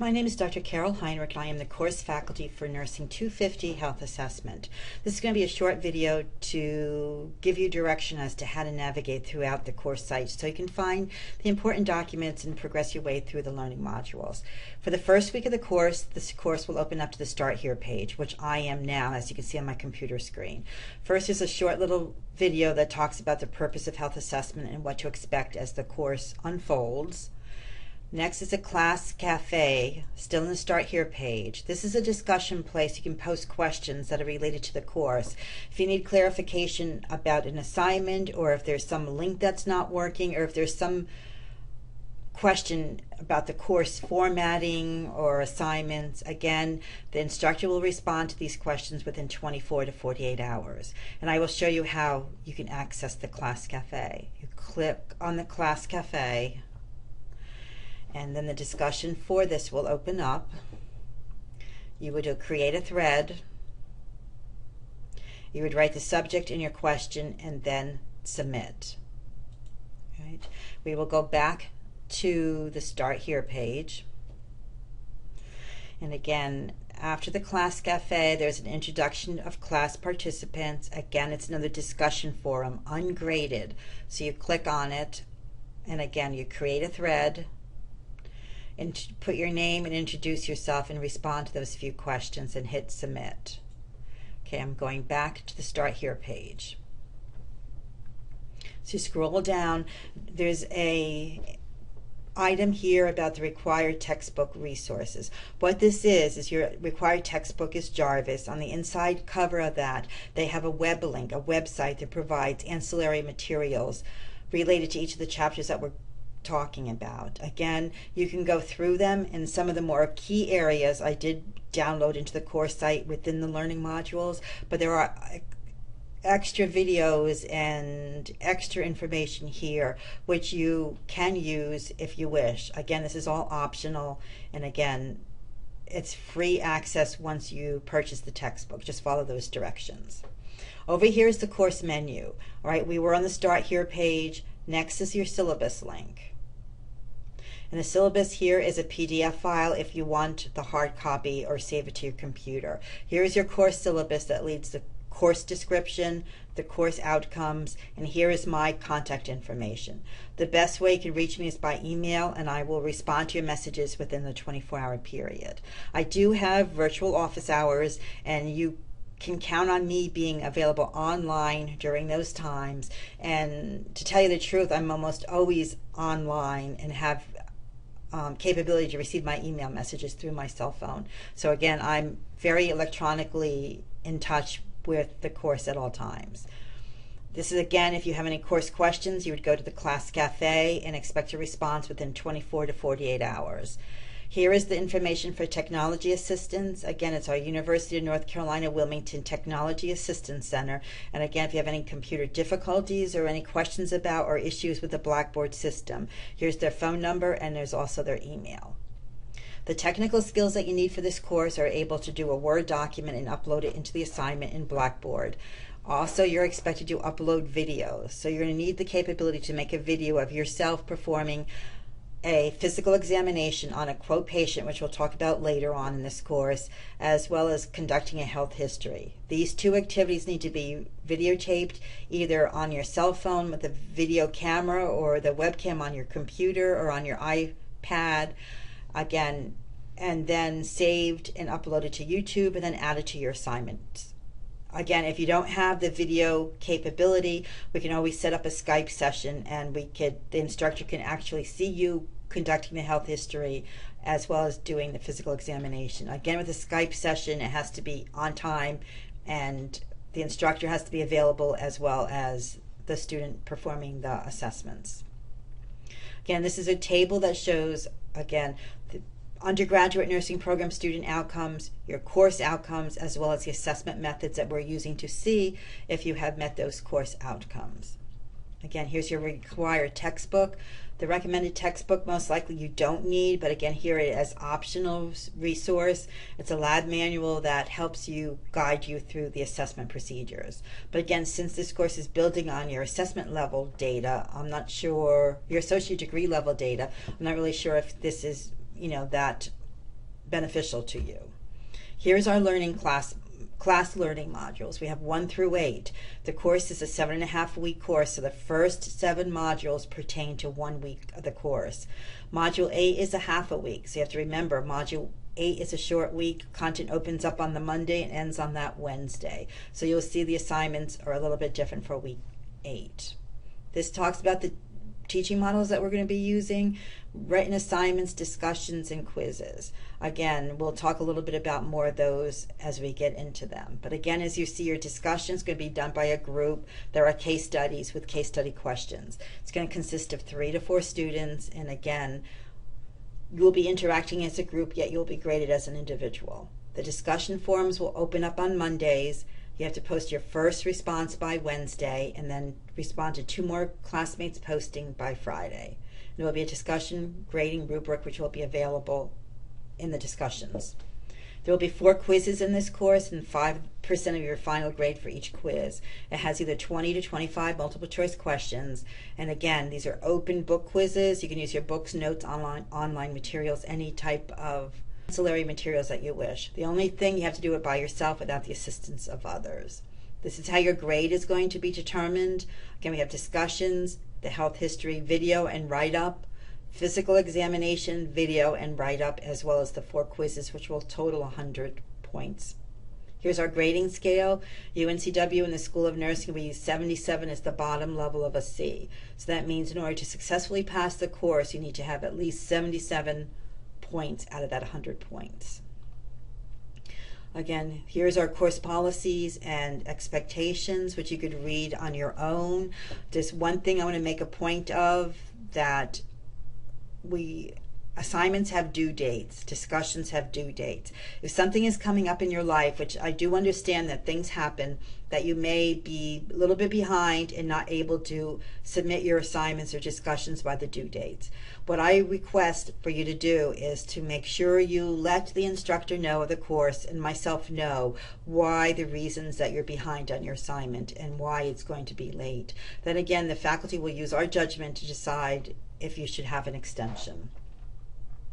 My name is Dr. Carol Heinrich, and I am the course faculty for Nursing 250 Health Assessment. This is going to be a short video to give you direction as to how to navigate throughout the course site so you can find the important documents and progress your way through the learning modules. For the first week of the course, this course will open up to the Start Here page, which I am now, as you can see on my computer screen. First is a short little video that talks about the purpose of health assessment and what to expect as the course unfolds. Next is a class cafe, still in the Start Here page. This is a discussion place. You can post questions that are related to the course. If you need clarification about an assignment, or if there's some link that's not working, or if there's some question about the course formatting or assignments, again, the instructor will respond to these questions within 24 to 48 hours. And I will show you how you can access the class cafe. You click on the class cafe, and then the discussion for this will open up. You would create a thread. You would write the subject in your question and then submit. Right? We will go back to the Start Here page. And again, after the class cafe, there's an introduction of class participants. Again, it's another discussion forum, ungraded. So you click on it, and again, you create a thread, and put your name and introduce yourself and respond to those few questions and hit submit. Okay, I'm going back to the Start Here page. So you scroll down, there's a item here about the required textbook resources. What this is your required textbook is Jarvis. On the inside cover of that, they have a web link, a website that provides ancillary materials related to each of the chapters that we're talking about. Again, you can go through them, and some of the more key areas I did download into the course site within the learning modules, but there are extra videos and extra information here which you can use if you wish. Again, this is all optional, and again, it's free access once you purchase the textbook. Just follow those directions. Over here is the course menu. All right, we were on the Start Here page. Next is your syllabus link. And the syllabus here is a PDF file if you want the hard copy or save it to your computer. Here is your course syllabus that leads the course description, the course outcomes, and here is my contact information. The best way you can reach me is by email, and I will respond to your messages within the 24-hour period. I do have virtual office hours, and you can count on me being available online during those times. And to tell you the truth, I'm almost always online and have capability to receive my email messages through my cell phone. So again, I'm very electronically in touch with the course at all times. This is, again, if you have any course questions, you would go to the class cafe and expect a response within 24 to 48 hours. Here is the information for technology assistance. Again, it's our University of North Carolina Wilmington Technology Assistance Center. And again, if you have any computer difficulties or any questions about or issues with the Blackboard system, here's their phone number, and there's also their email. The technical skills that you need for this course are able to do a Word document and upload it into the assignment in Blackboard. Also, you're expected to upload videos. So you're going to need the capability to make a video of yourself performing a physical examination on a quote patient, which we'll talk about later on in this course, as well as conducting a health history. These two activities need to be videotaped either on your cell phone with a video camera or the webcam on your computer or on your iPad, again, and then saved and uploaded to YouTube and then added to your assignments. Again, if you don't have the video capability, we can always set up a Skype session, and the instructor can actually see you conducting the health history as well as doing the physical examination. Again, with a Skype session, it has to be on time, and the instructor has to be available as well as the student performing the assessments. Again, this is a table that shows, again, the undergraduate nursing program student outcomes, your course outcomes, as well as the assessment methods that we're using to see if you have met those course outcomes. Again, here's your required textbook. The recommended textbook most likely you don't need, but again, here it is optional resource. It's a lab manual that helps you guide you through the assessment procedures. But again, since this course is building on your assessment level data, I'm not sure, your associate degree level data, I'm not really sure if this is, that beneficial to you. Here's our class learning modules. We have 1 through 8. The course is a 7.5-week course, so the first 7 modules pertain to 1 week of the course. Module 8 is a half a week, so you have to remember Module 8 is a short week. Content opens up on the Monday and ends on that Wednesday. So you'll see the assignments are a little bit different for week 8. This talks about the teaching models that we're going to be using, written assignments, discussions, and quizzes. Again, we'll talk a little bit about more of those as we get into them. But again, as you see, your discussion is going to be done by a group. There are case studies with case study questions. It's going to consist of 3 to 4 students, and again, you'll be interacting as a group, yet you'll be graded as an individual. The discussion forums will open up on Mondays. You have to post your first response by Wednesday and then respond to 2 more classmates posting by Friday. There will be a discussion grading rubric which will be available in the discussions. There will be 4 quizzes in this course and 5% of your final grade for each quiz. It has either 20 to 25 multiple choice questions. And again, these are open book quizzes. You can use your books, notes, online materials, any type of ancillary materials that you wish. The only thing, you have to do it by yourself without the assistance of others. This is how your grade is going to be determined. Again, we have discussions, the health history, video and write-up, physical examination, video and write-up, as well as the 4 quizzes, which will total 100 points. Here's our grading scale. UNCW and the School of Nursing, we use 77 as the bottom level of a C. So that means in order to successfully pass the course, you need to have at least 77 points out of that 100 points. Again, here's our course policies and expectations, which you could read on your own. There's one thing I want to make a point of, that assignments have due dates, discussions have due dates. If something is coming up in your life, which I do understand that things happen, that you may be a little bit behind and not able to submit your assignments or discussions by the due dates. What I request for you to do is to make sure you let the instructor know of the course and myself know why the reasons that you're behind on your assignment and why it's going to be late. Then again, the faculty will use our judgment to decide if you should have an extension.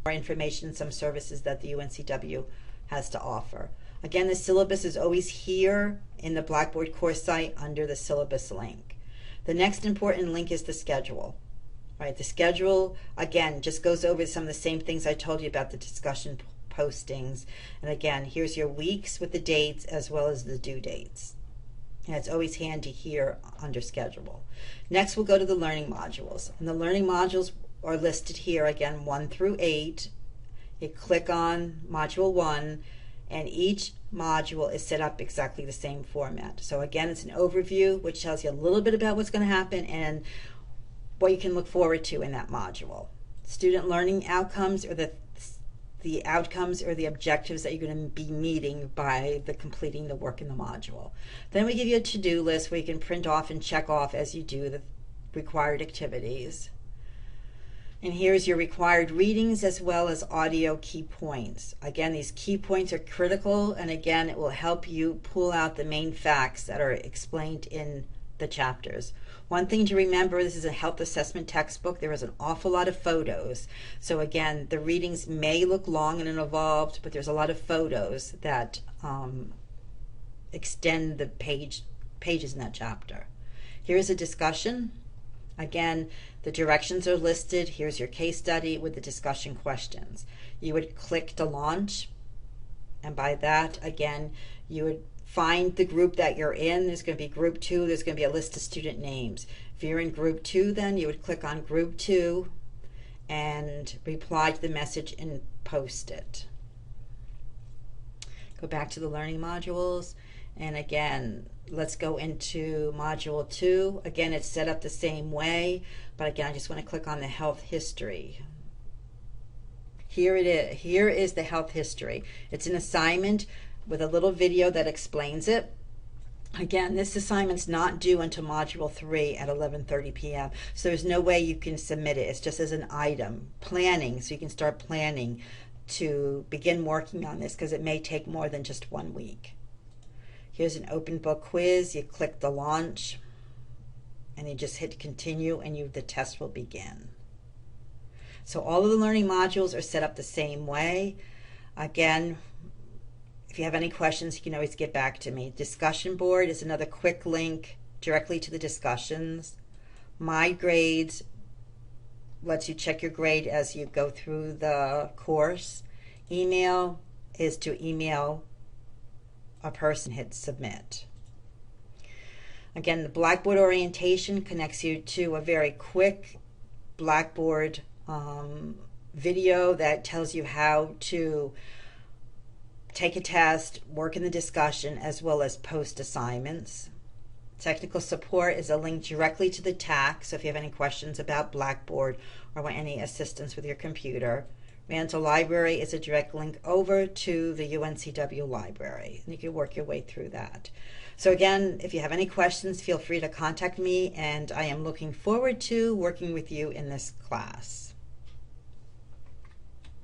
More information and some services that the UNCW has to offer. Again, the syllabus is always here in the Blackboard course site under the syllabus link. The next important link is the schedule. Right, the schedule, again, just goes over some of the same things I told you about the discussion postings. And again, here's your weeks with the dates as well as the due dates. And it's always handy here under schedule. Next, we'll go to the learning modules. And the learning modules are listed here, again, 1 through 8. You click on Module 1, and each module is set up exactly the same format. So again, it's an overview, which tells you a little bit about what's going to happen and what you can look forward to in that module. Student learning outcomes are the outcomes or the objectives that you're going to be meeting by completing the work in the module. Then we give you a to-do list where you can print off and check off as you do the required activities. And here's your required readings as well as audio key points. Again, these key points are critical, and again, it will help you pull out the main facts that are explained in the chapters. One thing to remember, this is a health assessment textbook. There is an awful lot of photos. So again, the readings may look long and involved, but there's a lot of photos that extend the pages in that chapter. Here's a discussion. Again, the directions are listed. Here's your case study with the discussion questions. You would click to launch, and by that, again, you would find the group that you're in. There's going to be group 2. There's going to be a list of student names. If you're in group 2, then you would click on group 2 and reply to the message and post it. Go back to the learning modules, and again, let's go into module 2. Again, it's set up the same way, but again, I just want to click on the health history. Here it is. Here is the health history. It's an assignment with a little video that explains it. Again, this assignment's not due until module 3 at 11:30 p.m. So there's no way you can submit it. It's just as an item. Planning, so you can start planning to begin working on this, because it may take more than just 1 week. Here's an open book quiz. You click the launch and you just hit continue, and the test will begin. So all of the learning modules are set up the same way. Again, if you have any questions, you can always get back to me. Discussion board is another quick link directly to the discussions. My grades lets you check your grade as you go through the course. Email is to email a person, hit submit. Again, the Blackboard orientation connects you to a very quick Blackboard video that tells you how to take a test, work in the discussion, as well as post assignments. Technical support is a link directly to the TAC, so if you have any questions about Blackboard or want any assistance with your computer. Mantle Library is a direct link over to the UNCW library, and you can work your way through that. So again, if you have any questions, feel free to contact me, and I am looking forward to working with you in this class.